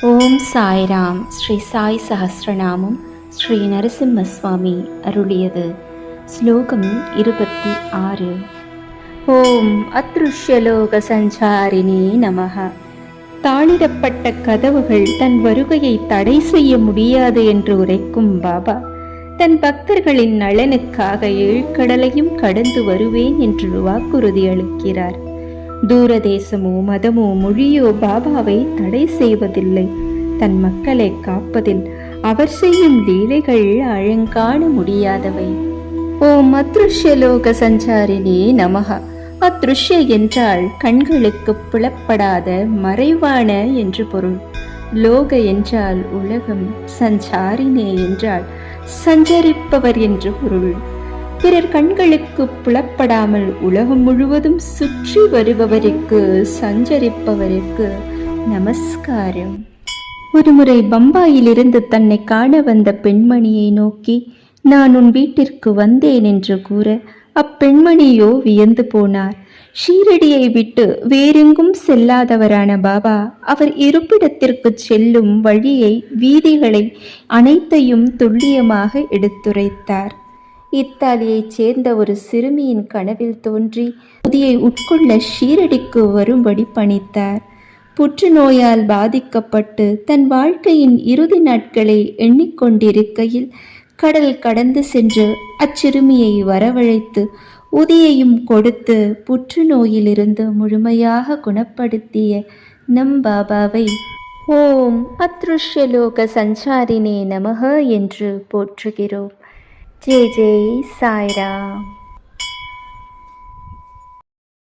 ஓம் சாய்ராம். ஸ்ரீ சாய் சஹஸ்ரநாமம் ஸ்ரீ நரசிம்மசுவாமி அருளியது. ஸ்லோகம் 26. ஓம் அத்ருஷ்யலோக சஞ்சாரிணி நமஹ. தாளிடப்பட்ட கதவுகள் தன் வருகையை தடை செய்ய முடியாது என்று உரைக்கும் பாபா தன் பக்தர்களின் நலனுக்காக ஏழ்கடலையும் கடந்து வருவேன் என்று வாக்குறுதி அளிக்கிறார். தூரதேசமோ மதமோ மொழியோ பாபாவை தடை செய்வதில்லை. தன் மக்களை காப்பதில் அவர் செய்யும் லீலைகள் அழங்காண முடியாதவை. ஓம் அத்ருஷ்யலோக சஞ்சாரிணி நமஹ. அத்ருஷ்ய என்றால் கண்களுக்கு புலப்படாத மறைவான என்று பொருள். லோக என்றால் உலகம், சஞ்சாரினே என்றால் சஞ்சரிப்பவர் என்று பொருள். பிறர் கண்களுக்கு புலப்படாமல் உலகம் முழுவதும் சுற்றி வருபவருக்கு, சஞ்சரிப்பவருக்கு நமஸ்காரம். ஒருமுறை பம்பாயிலிருந்து தன்னை காண வந்த பெண்மணியை நோக்கி நான் உன் வீட்டிற்கு வந்தேன் என்று கூற அப்பெண்மணியோ வியந்து போனார். ஷீரடியை விட்டு வேறெங்கும் செல்லாதவரான பாபா அவர் இருப்பிடத்திற்கு செல்லும் வழியை, வீதிகளை அனைத்தையும் துல்லியமாக எடுத்துரைத்தார். இத்தாலியைச் சேர்ந்த ஒரு சிறுமியின் கனவில் தோன்றி புதியை உட்கொள்ள ஷீரடிக்கு வரும்படி பணித்தார். புற்றுநோயால் பாதிக்கப்பட்டு தன் வாழ்க்கையின் இறுதி நாட்களை எண்ணிக்கொண்டிருக்கையில் கடல் கடந்து சென்று அச்சிறுமியை வரவழைத்து உதியையும் கொடுத்து புற்றுநோயிலிருந்து முழுமையாக குணப்படுத்திய நம் பாபாவை ஓம் அத்ருஷ்யலோக சஞ்சாரினே நமஹ என்று போற்றுகிறோம். ஜெய் ஜெய் சாய்ராம்.